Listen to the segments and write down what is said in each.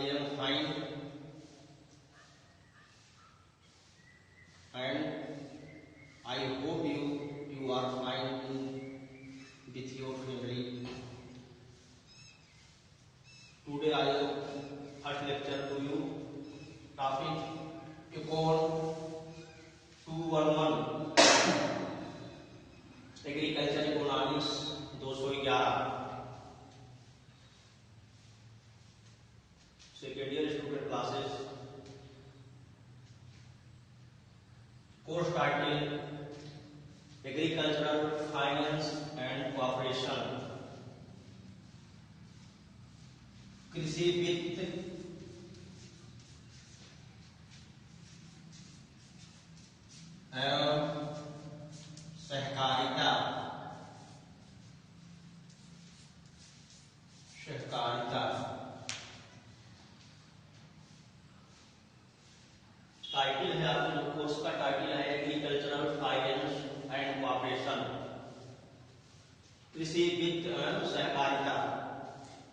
am fine and I hope you are fine with your family. Today I will first lecture to you topic Econ 211 agriculture economics 211 second year student classes course title agricultural finance and cooperation कृषि वित्त एवं सहकारिता title है आपके जो course का title है agricultural finance and cooperation कृषि वित्त एवं सहकारिता।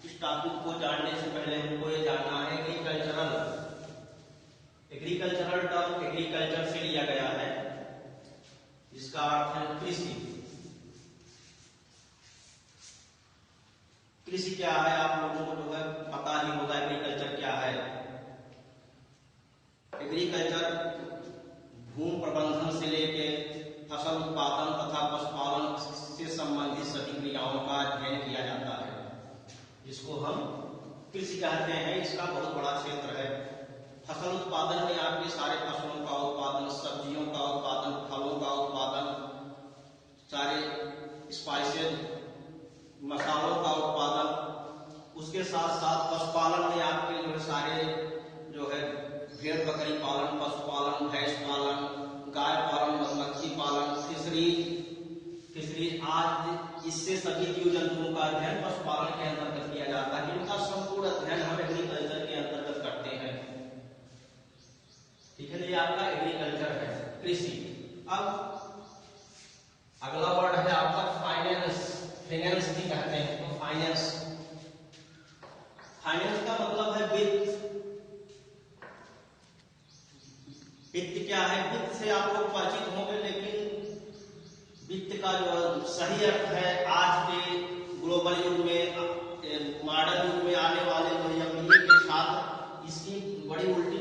इस टॉपिक को जानने से पहले हमको ये जानना है एग्रीकल्चरल टर्म एग्रीकल्चर से लिया गया है, जिसका अर्थ है कृषि। कृषि क्या है आप लोगों को जो है पता ही होगा एग्रीकल्चर क्या है। एग्रीकल्चर भूमि प्रबंधन से लेके फसल उत्पादन तथा पशुपालन से संबंधित सभी क्रियाओं का अध्ययन किया जाता है, जिसको हम कृषि कहते हैं। इसका बहुत बड़ा क्षेत्र है। फसल उत्पादन में आपके सारे फसलों का उत्पादन, सब्जियों का उत्पादन, फलों का उत्पादन, सारे स्पाइसेस मसालों का उत्पादन, उसके साथ साथ पशुपालन में आपके जो है सारे जो है भेड़ बकरी पालन, पशुपालन, भैंस पालन, गाय पालन, मधुमक्खी पालन, फिशरीज आज इससे सभी जीव जंतुओं का अध्ययन पशुपालन के अंतर्गत किया जाता है, जिनका संपूर्ण अध्ययन हम एग्रीकल्चर के अंतर्गत करते हैं। ठीक है, ये आपका एग्रीकल्चर है, कृषि। अब अगला वर्ड है आपका फाइनेंस। फाइनेंस भी कहते हैं तो फाइनेंस का मतलब है वित्त। वित्त क्या है? वित्त से आप लोग परिचित होंगे, लेकिन वित्त का जो सही अर्थ है आज के ग्लोबल युग में, मॉडर्न युग में आने वाले अमीरी के साथ इसकी बड़ी उल्टी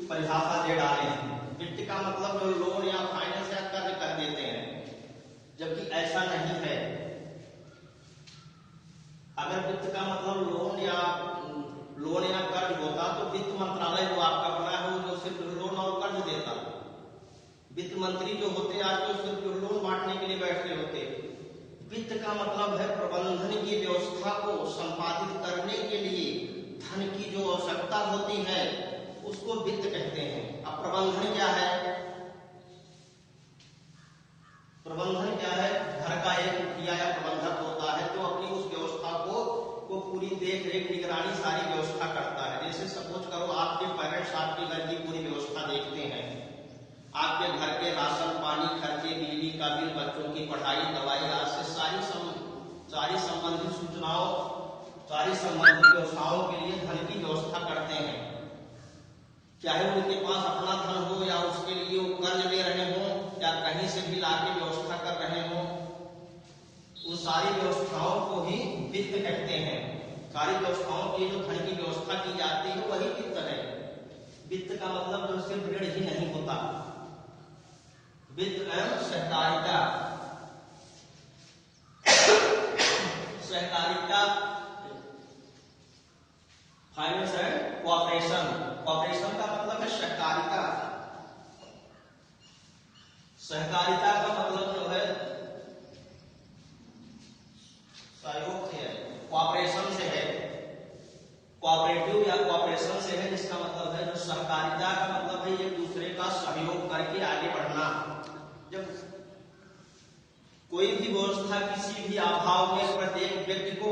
परिभाषा दे डाले हैं। वित्त का मतलब जो लोन या फाइनेंस या कर्ज कर देते हैं, जबकि ऐसा नहीं है। अगर वित्त का मतलब लोन या कर्ज होता तो वित्त मंत्रालय जो आपका बना है वो जो सिर्फ लोन और कर्ज देता। वित्त मंत्री जो होते आज तो सिर्फ लोन बांटने के लिए बैठे होते। वित्त का मतलब है प्रबंधन की व्यवस्था को संपादित करने के लिए धन की जो आवश्यकता होती है उसको वित्त कहते हैं। अब प्रबंधन क्या है? प्रबंधन क्या है? घर का एक मुखिया या प्रबंधक होता है जो अपनी उस व्यवस्था को पूरी देख रेख निगरानी सारी व्यवस्था करता है। जैसे सपोज करो आपके पेरेंट्स आपके घर की पूरी व्यवस्था देखते हैं, आपके घर के राशन पानी खर्चे, बिजली का बिल, बच्चों की पढ़ाई, दवाई, आज से सारी संबंधित सूचनाओं, सारी संबंधित व्यवस्थाओं के लिए धन की व्यवस्था करते हैं। चाहे उनके पास अपना धन हो या उसके लिए वो कर्ज ले रहे हो या कहीं से भी लाके व्यवस्था कर रहे हो, उन सारी व्यवस्थाओं को ही वित्त कहते हैं। सारी व्यवस्थाओं की जो धन की व्यवस्था की जाती है वही वित्त है। वित्त का मतलब जो सिर्फ ऋण ही नहीं होता। वित्त एवं सहकारिता फाइनेंस एंड कोऑपरेशन का मतलब है सहकारिता। सहकारिता का मतलब जो है सहयोग से है, कोऑपरेशन से है, कोऑपरेटिव या कोऑपरेशन से है, जिसका मतलब है जो सहकारिता का मतलब है एक दूसरे का सहयोग करके आगे बढ़ना। जब कोई भी व्यवस्था किसी भी अभाव में प्रत्येक व्यक्ति को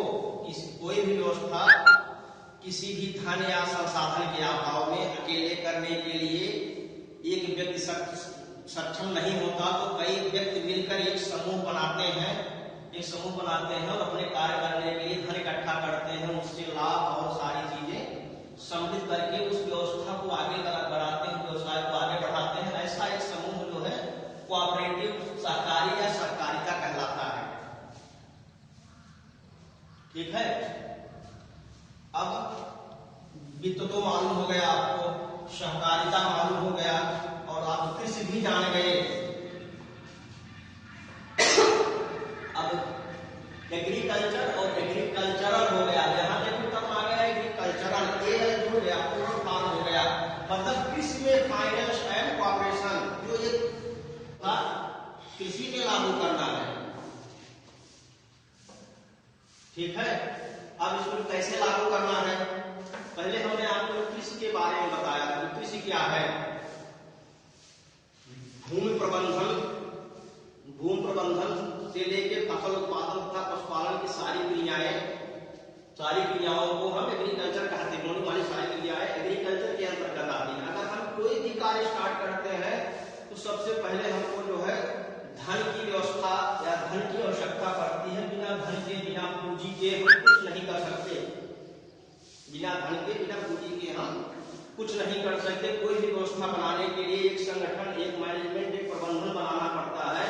कोई भी व्यवस्था किसी भी धन या संसाधन के अभाव में अकेले करने के लिए एक व्यक्ति सक्षम नहीं होता तो कई व्यक्ति मिलकर एक समूह बनाते हैं और अपने कार्य करने के लिए धन इकट्ठा करते हैं, उससे लाभ और सारी चीजें समृद्धि वित्त तो मालूम हो गया आपको, सहकारिता मालूम हो गया, और आप कृषि भी जान गए। अब एग्रीकल्चर और एग्रीकल्चरल हो गया, जहां देखो तब आ गया एग्रीकल्चरल, ए जुड़ गया, पूर्ण फार्म हो गया, मतलब कृषि में फाइनेंस एंड कॉर्पोरेशन, जो ये कृषि में लागू करना है। ठीक है, अब इसको कैसे लागू करना है? पहले हमने आपको कृषि के बारे में बताया कि कृषि क्या है। भूमि प्रबंधन से लेके फसल उत्पादन तथा पशुपालन की सारी क्रियाओं को हम एग्रीकल्चर कहते हैं। होने वाली सारी क्रियाएं एग्रीकल्चर के अंतर्गत आती है। अगर हम कोई भी कार्य स्टार्ट करते हैं तो सबसे पहले हमको जो है धन की व्यवस्था या धन की आवश्यकता पड़ती है। बिना धन के, बिना पूंजी के हम कुछ नहीं कर सकते। बिना धन के, बिना पूंजी के हम कुछ नहीं कर सकते। कोई भी व्यवस्था बनाने के लिए एक संगठन, एक मैनेजमेंट, एक प्रबंधन बनाना पड़ता है,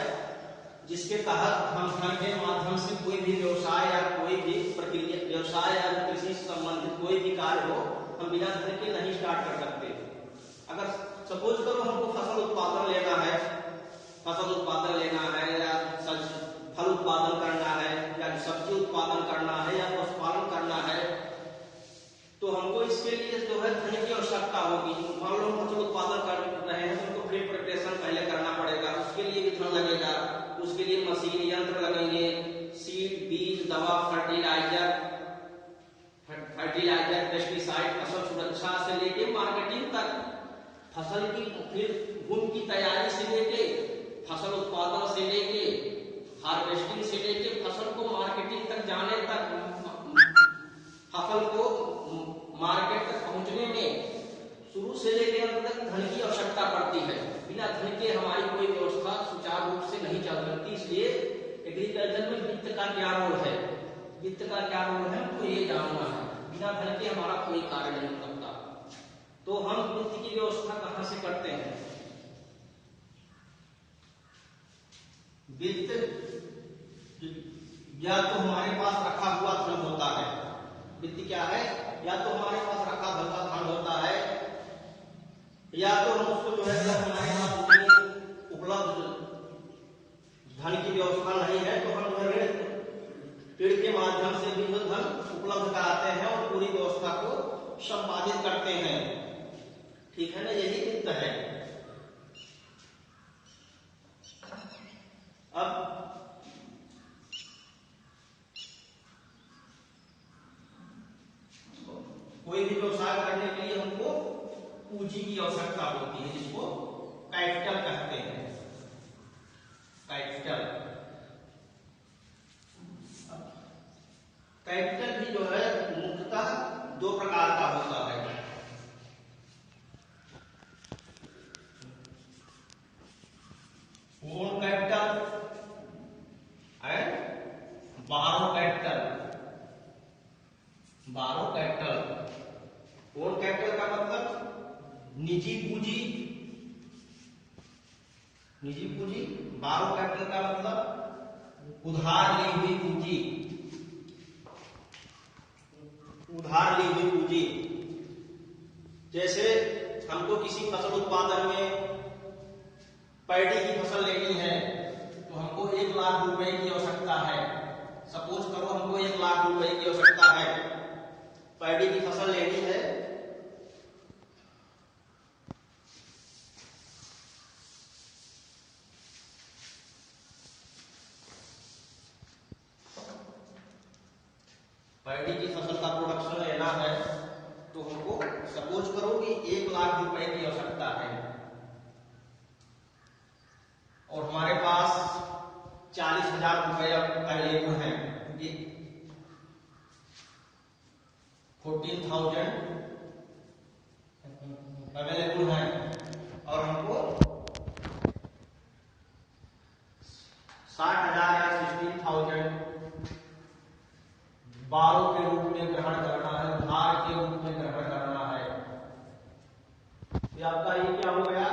जिसके तहत हम धन के माध्यम से कोई भी व्यवसाय या कोई भी प्रक्रिया, व्यवसाय या कृषि से संबंधित कोई भी कार्य हो, हम बिना धन के नहीं स्टार्ट कर सकते। अगर सपोज करो हमको फसल उत्पादन लेना है या फल उत्पादन करना है या सब्जी उत्पादन करना है या पशुपालन करना है, तो हमको इसके लिए जो है धन की आवश्यकता होगी। मान लो हम फसल उत्पादन कर रहे हैं, हमको प्री प्रिपरेशन पहले करना पड़ेगा, उसके लिए भी धन लगेगा। उसके लिए मशीन, यंत्र लगेंगे, सीड, बीज, दवा, फर्टिलाइजर, पेस्टिसाइड, फसल सुरक्षा से लेके मार्केटिंग तक, फसल की फिर भूमि की तैयारी से लेके फसल उत्पादन से लेके हार्वेस्टिंग से लेके फसल को मार्केटिंग तक जाने तक, फसल को मार्केट तक पहुंचने में शुरू से लेकर अंत तक धन की आवश्यकता पड़ती है। बिना धन के हमारी कोई व्यवस्था सुचारू रूप से नहीं चल सकती। इसलिए एग्रीकल्चर में वित्त का क्या रोल है, हमको ये जानना है। बिना धन के हमारा कोई कार्य नहीं हो सकता। तो हम वित्त की व्यवस्था कहां से करते हैं? वित्त या तो हमारे पास रखा हुआ धन होता है। वित्त क्या है? या तो हमारे पास रखा हुआ धन होता है, या तो हम उसको जो है हमारे पास उपलब्ध धन की व्यवस्था नहीं है तो हम ऋण के माध्यम से भी धन उपलब्ध कराते हैं और पूरी व्यवस्था को संपादित करते हैं। ठीक है ना, यही वित्त है। अब कोई भी व्यवसाय करने के लिए हमको पूंजी की आवश्यकता होती है, जिसको कैपिटल कहते हैं। कैपिटल भी जो है मुख्यतः दो प्रकार का होता है। ओन कैपिटल एंड बारो कैपिटल। ओन कैपिटल का मतलब निजी पूंजी, बारो कैपिटल का मतलब उधार ली हुई पूंजी। जैसे हमको किसी फसल उत्पादन में पैडी की फसल लेनी है तो हमको 1 लाख रुपए की आवश्यकता है। सपोज करो हमको 1 लाख रुपए की आवश्यकता है, पैडी की फसल लेनी है। पैडी की फसल का प्रोडक्शन लेना है तो हमको सपोज करो कि 1 लाख रुपए की आवश्यकता है और हमारे पास 40,000 रुपए अवेलेबल है। 14,000 अवेलेबल है और हमको 60,000 या 16,000 बारो के रूप में ग्रहण करना है, उधार के रूप में ग्रहण करना है। ये आपका ये क्या हो गया?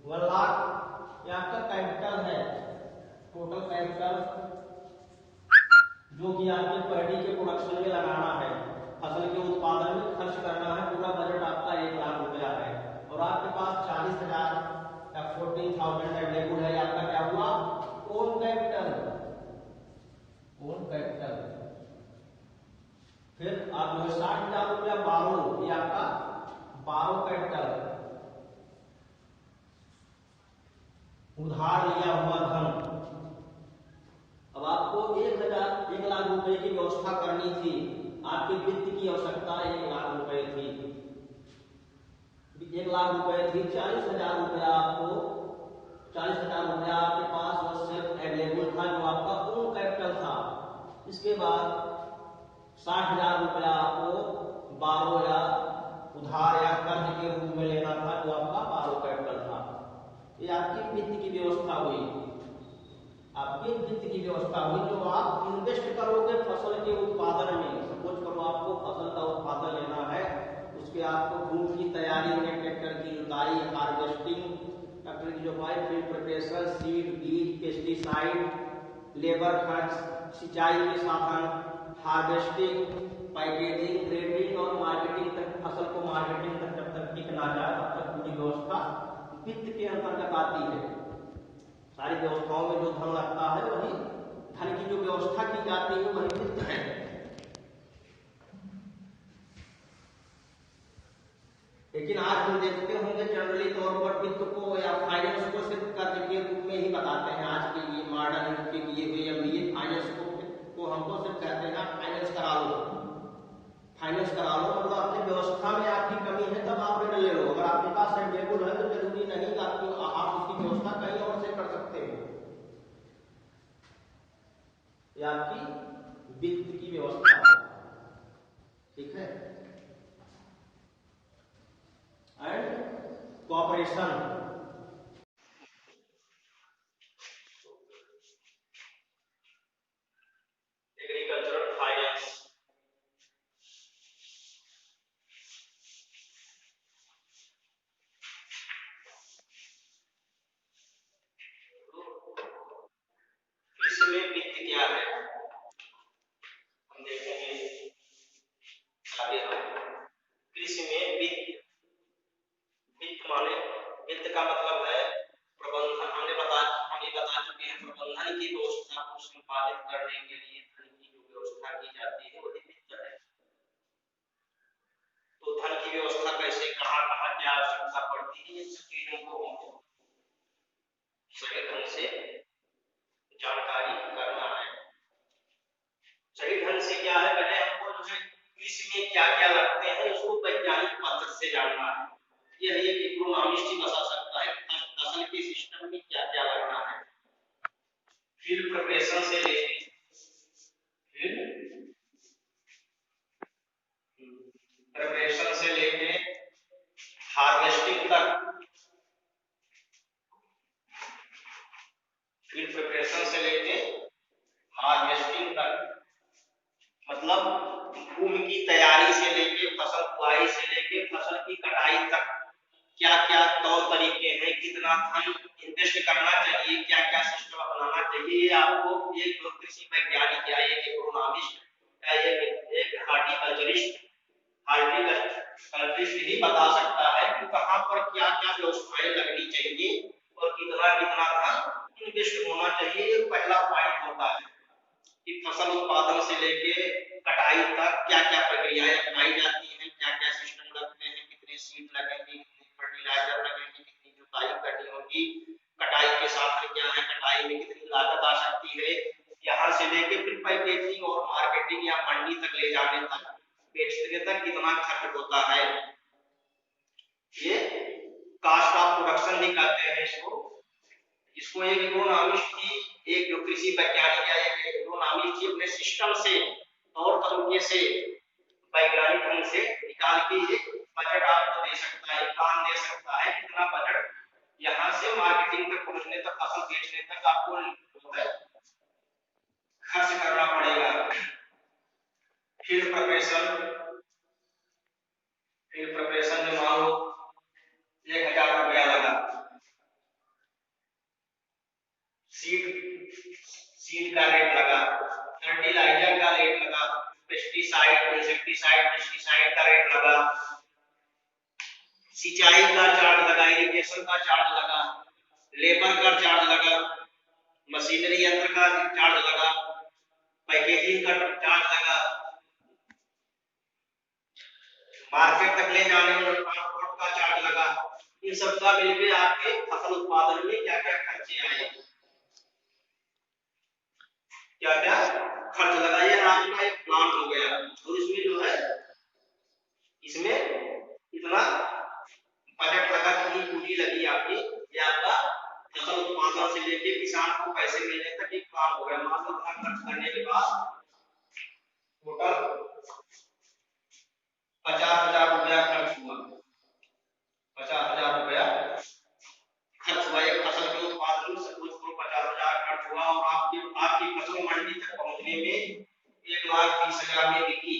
1 लाख ये आपका कैपिटल है, टोटल कैपिटल जो कि आपके पैडी के प्रोडक्शन में लगाना है। 1,00,000 रुपए थी, 40,000 रुपया आपको 40,000 रुपया आपके पास वो सेल्फ अवेलेबल था, जो आपका ओन कैपिटल था। इसके बाद 60,000 रुपया आपको बारो या उधार या कर्ज के रूप में लेना था, जो आपका बारो कैपिटल था। ये आपकी वित्त की व्यवस्था हुई, आपकी वित्त की व्यवस्था हुई जो आप इन्वेस्ट करोगे फसल के उत्पादन में। सपोज करो आपको फसल का उत्पादन लेना है, उसके आपको भूमि की तैयारी में ट्रैक्टर की जुताई, हार्वेस्टिंग, ट्रैक्टर की जुताई, फील्ड प्रिपरेशन, सीड, बीज, पेस्टिसाइड, लेबर खर्च, सिंचाई के साधन, हार्वेस्टिंग, पैकेजिंग, ग्रेडिंग और मार्केटिंग तक, फसल को मार्केटिंग तक जब तक टिकना जाए तब तक पूरी व्यवस्था वित्त के अंतर्गत आती है। सारी व्यवस्थाओं में जो धन लगता है वही धन की जो व्यवस्था की जाती है वही वित्त है। लेकिन आज हम देखते होंगे जनरली तौर पर वित्त को या फाइनेंस को सिर्फ कर्ज के रूप में ही बताते हैं। आज के लिए मॉडर्न युग के लिए हुए एमबीए फाइनेंस को हमको सिर्फ कहते हैं फाइनेंस करा लो, फाइनेंस करा लो, मतलब अपनी व्यवस्था में आपकी कमी है तब आप ऋण ले लो। अगर आपके पास अवेलेबल है तो जरूरी नहीं कि आप उसकी व्यवस्था कहीं और से कर सकते हो। ये आपकी वित्त की व्यवस्था है, ठीक है। एंड कॉपरेशन, एग्रीकल्चरल फाइनेंस, इसमें वित्त क्या है हम देखेंगे आगे। कृषि में वित्त, वित्त माने वित्त का मतलब है प्रबंधन। हमें बता चुके हैं प्रबंधन की व्यवस्था को संपादित करने के लिए धन की जो व्यवस्था की जाती है वही वित्त है। तो धन की व्यवस्था कैसे, कहाँ कहाँ क्या आवश्यकता पड़ती है, इन सब चीजों को हमको सही ढंग से जानकारी करना है। सही ढंग से क्या है, पहले हमको जो है कृषि में क्या क्या लगते हैं उसको वैज्ञानिक पद्धति से जानना है। यह एक इकोनॉमिस्ट ही बता सकता है फसल के सिस्टम में क्या क्या लगना है। फील्ड प्रिपरेशन से लेके प्रिपरेशन से लेके हार्वेस्टिंग तक, फील्ड प्रिपरेशन से लेके हार्वेस्टिंग तक, मतलब भूमि की तैयारी से लेके फसल बुआई से लेके फसल की कटाई तक क्या क्या तौर तरीके हैं, कितना धन इन्वेस्ट करना चाहिए, क्या क्या सिस्टम अपनाना चाहिए, ये आपको एक कृषि वैज्ञानिक या एक इकोनॉमिस्ट या एक हार्टिकल्चरिस्ट ही बता सकता है कि कहां पर क्या क्या व्यवस्थाएं लगनी चाहिए और कितना कितना धन इन्वेस्ट होना चाहिए। ये पहला पॉइंट होता है कि फसल उत्पादन से लेके कटाई तक क्या क्या प्रक्रियाएं अपनाई जाती हैं, क्या क्या सिस्टम लगते हैं, कितने सीड लगेंगे, कितने फर्टिलाइजर लगेंगे, कितनी जुताई करनी होगी, कटाई के साथ में क्या है, कटाई में कितनी लागत आ सकती है, यहाँ से लेके फिर पैकेजिंग और मार्केटिंग या मंडी तक ले जाने तक, बेचने तक कितना खर्च होता है। ये कास्ट ऑफ प्रोडक्शन भी कहते हैं इसको। इसको एक इकोनॉमिस्ट की, एक जो कृषि वैज्ञानिक या एक इकोनॉमिस्ट की अपने सिस्टम से और तरीके से वैज्ञानिक ढंग से निकाल के एक बजट आपको दे सकता है, प्लान दे सकता है कितना बजट यहाँ से मार्केटिंग तक पहुंचने तक, फसल बेचने तक आपको जो है खर्च करना पड़ेगा। फील्ड प्रिपरेशन में मान लो 1,000 रुपया लगा, सीड का रेट लगा, फर्टिलाइजर का रेट लगा, पेस्टिसाइड इंसेक्टिसाइड का रेट लगा, सिंचाई का चार्ज लगा, इरिगेशन का चार्ज लगा, लेबर का चार्ज लगा, मशीनरी यंत्र का चार्ज लगा, पैकेजिंग का चार्ज लगा, मार्केट तक ले जाने में ट्रांसपोर्ट का चार्ज लगा। इन सब का मिलकर आपके फसल उत्पादन में क्या क्या खर्चे आए, क्या क्या खर्च लगा, ये आपका एक प्लान हो गया। और इसमें जो है इसमें इतना बजट लगी आपकी, ये आपका फसल उत्पादन से लेके किसान को पैसे मिलने तक एक काम हो गया। मान लो खर्च करने के बाद टोटल 50,000 रुपया खर्च हुआ, 50,000 रुपया खर्च हुआ एक फसल के उत्पादन में। सपोज करो 50,000 खर्च हुआ और आपकी फसल मंडी तक पहुंचने में 1,20,000 में बिकी,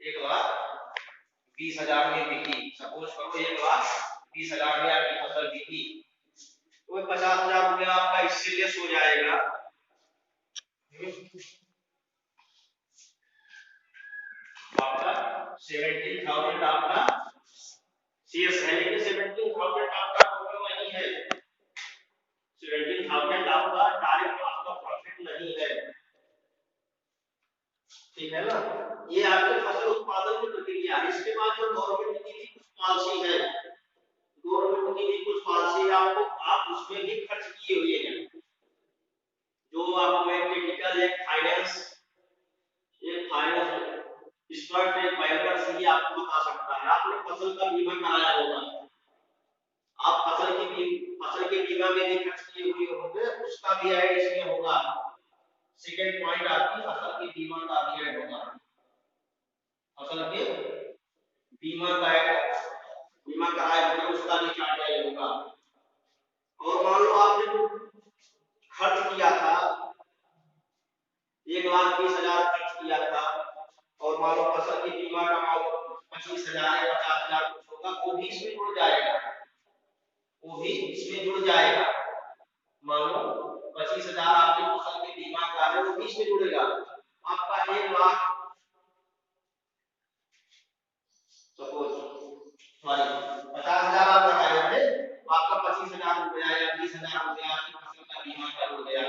1,20,000 में बिकी। सपोज करो 1,20,000 में आपकी फसल बिकी, तो 50,000 रुपया आपका इससे लेस हो जाएगा। आपका 17,000 आपका शेष है, लेकिन 17,000 आपका टोटल नहीं है, 17,000 आपका डायरेक्ट आपका प्रॉफिट नहीं है, ठीक है ना। ये आपके फसल उत्पादन की प्रक्रिया है। इसके बाद जो गवर्नमेंट की भी कुछ पॉलिसी है, गवर्नमेंट की भी कुछ पॉलिसी आपको आप उसमें भी खर्च किए हुए हैं, जो आपको एक टेक्निकल एक फाइनेंस एक्सपर्ट एक बैंकर से ही आपको बता सकता है। आपने फसल का बीमा कराया होगा, आप फसल के बीमा में भी खर्च किए हुए होंगे, उसका भी ऐड इसमें होगा। सेकंड पॉइंट आपकी फसल के बीमा का भी ऐड होगा, फसल के बीमा का ऐड, बीमा कराए होंगे उसका भी चार्ज ऐड होगा। और मान लो आपने खर्च किया था 1,20,000 खर्च किया था, और मान लो फसल के बीमा का अमाउंट 25,000 या 50,000 कुछ होगा, वो भी इसमें जुड़ जाएगा, वो भी इसमें जुड़ जाएगा। मान लो 25,000 आपके फसल के बीमा का है, वो भी इसमें जुड़ेगा। आपका 1,00,000 सपोज सॉरी 50,000 आप लगाए थे, आपका 25,000 रुपया या 20,000 रुपया आपकी फसल का बीमा का जुड़ गया,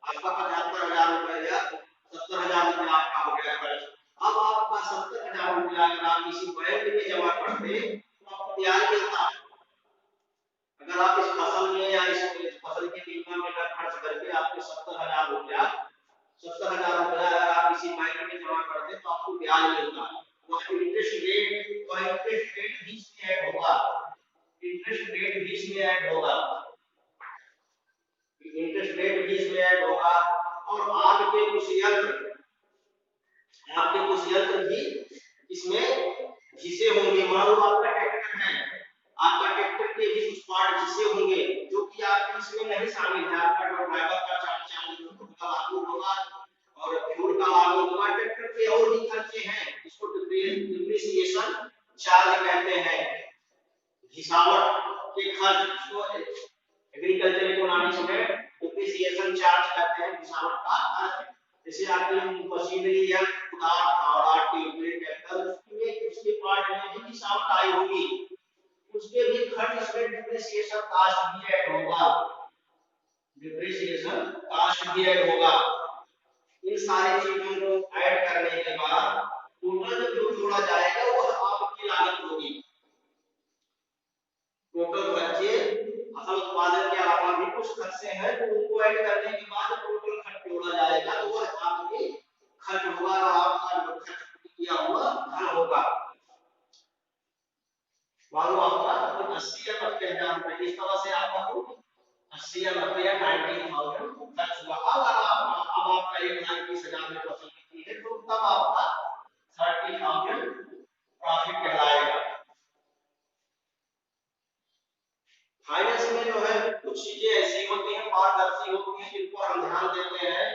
आपका 75,000 रुपया या 70,000 रुपया आपका हो गया खर्च। अब आपका 70,000 रुपया अगर आप किसी बैंक में जमा करते तो आपको ब्याज मिलता। अगर आप इस फसल में या इस फसल के बीमा में खर्च करके आपके 70,000 रुपया अगर आप किसी बैंक में जमा करते तो आपको ब्याज मिलता। वह इंटरेस्ट रेट भी इसमें ऐड होगा, इंटरेस्ट रेट भी इसमें ऐड होगा, इंटरेस्ट रेट भी इसमें ऐड होगा। और आपके कुछ यंत्र भी इसमें घिसे होंगे। मान लो आपका ट्रैक्टर है, आपका ट्रैक्टर के भी कुछ पार्ट घिसे होंगे जो कि आपके इसमें नहीं शामिल है। आपका ड्राइवर का चार्ज का लागू होगा और फ्यूल का लागू होगा, ट्रैक्टर पे और भी खर्चे हैं, इसको डिप्रिसिएशन चार्ज कहते हैं, घिसावट के खर्च, इसको एग्रीकल्चर इकोनॉमिक्स में डिप्रिसिएशन चार्ज कहते हैं, घिसावट का खर्च। जैसे आपकी मशीनरी या ट्रैक्टर उसके पार्ट में भी घिसावट आई होगी, उसके भी खर्च इसमें डिप्रिसिएशन कास्ट भी ऐड होगा, डिप्रिसिएशन कास्ट भी ऐड होगा। इन सारी चीजों को ऐड करने के बाद टोटल जो जोड़ा जाएगा वो आपकी लागत होगी। टोटल खर्चे फसल उत्पादन के अलावा भी कुछ खर्चे हैं तो उनको ऐड करने के बाद टोटल खर्च जोड़ा जाएगा तो वो आपकी खर्च होगा, आपका खर्च किया हुआ धन होगा। मान लो आपका 80 या 90,000 रुपए, इस तरह से आपका 80 या 90 या 90,000 खर्च हुआ। अगर अब आपका 1,20,000 में फसल बिकी है तो तब आपका 30,000 प्रॉफिट कहलाएगा। फाइनेंस में जो है कुछ चीजें ऐसी होती हैं, पारदर्शी होती हैं, जिन पर हम ध्यान देते हैं,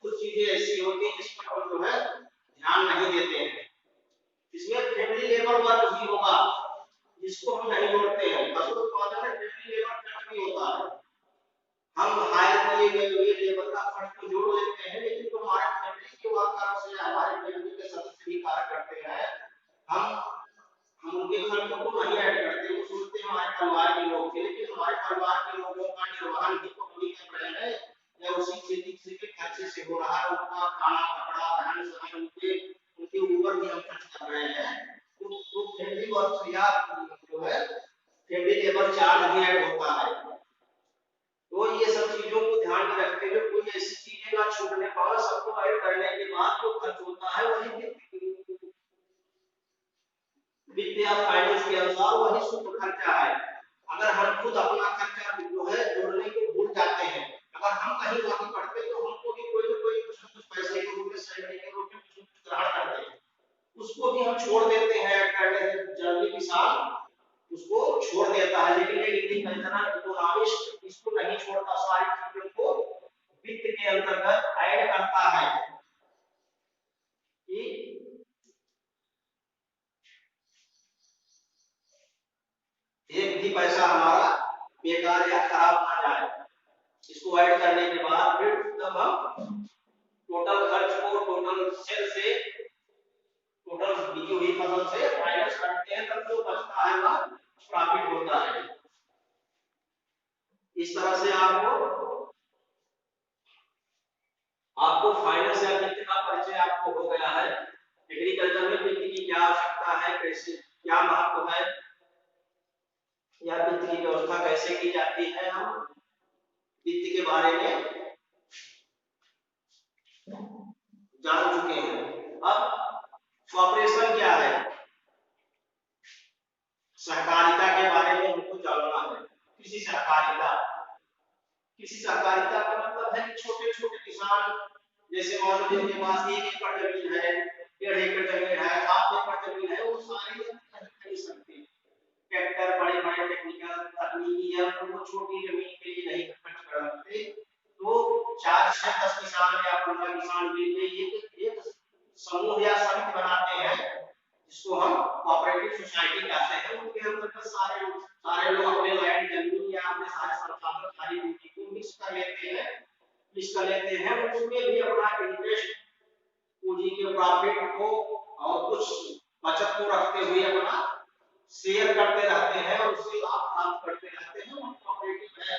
कुछ चीजें ऐसी होती हैं जिस पर हम जो है ध्यान नहीं देते हैं। इसमें फैमिली लेबर वर्क भी होगा जिसको हम नहीं जोड़ते हैं। फसल उत्पादन में फैमिली लेबर खर्च भी होता है, हम हायर किए गए लेबर का खर्च तो जोड़ लेते हैं, लेकिन जो हमारे फैमिली के वर्कर से हमारे फैमिली के सदस्य भी कार्य करते हैं, हम उनके खर्चों को नहीं ऐड करते। वो सोचते हैं हमारे परिवार के लोग थे, लेकिन हमारे परिवार के लोगों का निर्वहन भी तो हम ही कर रहे हैं, या उसी खेती के खर्चे से हो रहा है, उनका खाना कपड़ा रहन सहन उनके ऊपर भी हम खर्च कर रहे हैं। तो फैमिली वर्क या जो है फैमिली लेबर चार्ज भी ऐड होता है। तो ये सब चीजों को ध्यान में रखते हुए कोई ऐसी चीजें ना छूटने पाए, सबको ऐड करने के बाद जो खर्च होता है वही वित्तीय फाइनेंस के अनुसार वही शुद्ध खर्चा है। खुद अपना खर्चा जो है जोड़ने को भूल जाते हैं। अगर हम कहीं जाके पढ़ते तो हमको भी कोई ना कोई कुछ पैसे के रूप में सैलरी के रूप में कुछ ग्रहण करते हैं, उसको भी हम छोड़ देते हैं करने से। जनरली किसान उसको छोड़ देता है, लेकिन एग्रीकल्चरल इकोनॉमिस्ट इसको नहीं छोड़ता, सारी चीजों को वित्त के अंतर्गत ऐड करता है कि एक भी पैसा हमारा बेकार या खराब ना जाए। इसको ऐड करने के बाद फिर तब हम टोटल खर्च को टोटल सेल से टोटल बिकी हुई फसल से माइनस करते हैं, तब जो बचता है वह प्रॉफिट होता है। इस तरह से आपको फाइनेंस या वित्त का परिचय आपको हो गया है। एग्रीकल्चर में वित्त की क्या आवश्यकता है, कैसे क्या महत्व है, या वित्त की व्यवस्था कैसे की जाती है, हम वित्त के बारे में जान चुके हैं। अब कॉर्पोरेशन क्या है, सहकारिता के बारे में हमको जानना है। किसी सहकारिता का मतलब है कि छोटे छोटे किसान, जैसे मान लो जिनके पास 1 एकड़ जमीन है, 1.5 एकड़ जमीन है, 7 एकड़ जमीन है, वो सारे खरीद सकते हैं। ट्रैक्टर, बड़े बड़े टेक्निकल तकनीकी यंत्र वो छोटी जमीन के लिए नहीं खर्च कर सकते। तो 4 से 10 किसान या 15 किसान मिलकर एक समूह या समिति बनाते हैं, जिसको हम कोऑपरेटिव सोसाइटी कहते हैं। उनके अंतर्गत सारे लोग अपने लैंड जमीन या अपने सारे संसाधन सारी पूंजी को मिक्स कर लेते हैं, उसमें भी अपना इंटरेस्ट, पूंजी के प्रॉफिट को और कुछ बचत को रखते हुए अपना शेयर करते रहते हैं और उससे लाभ प्राप्त करते रहते हैं। वो कोऑपरेटिव है।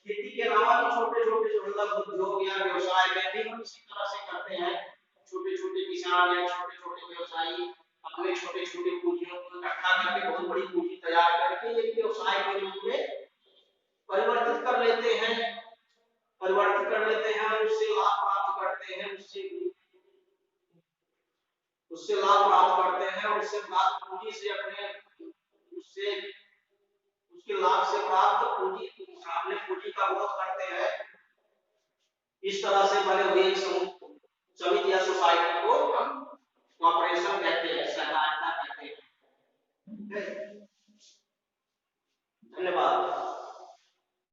खेती के अलावा भी छोटे छोटे जो मतलब उद्योग या व्यवसाय में भी हम इसी तरह से करते हैं। छोटे छोटे किसान या छोटे छोटे व्यवसायी अपने छोटे छोटे पूंजियों को इकट्ठा करके बहुत बड़ी पूंजी तैयार करके एक व्यवसाय के रूप में परिवर्तित कर लेते हैं उससे लाभ प्राप्त करते हैं, उससे लाभ प्राप्त करते हैं और उससे प्राप्त पूंजी से उसके लाभ से प्राप्त पूंजी अपने पूंजी का ग्रोथ करते हैं। इस तरह से बने हुए समिति या सोसाइटी को हम कॉर्पोरेशन कहते हैं, सहकारिता कहते हैं। धन्यवाद।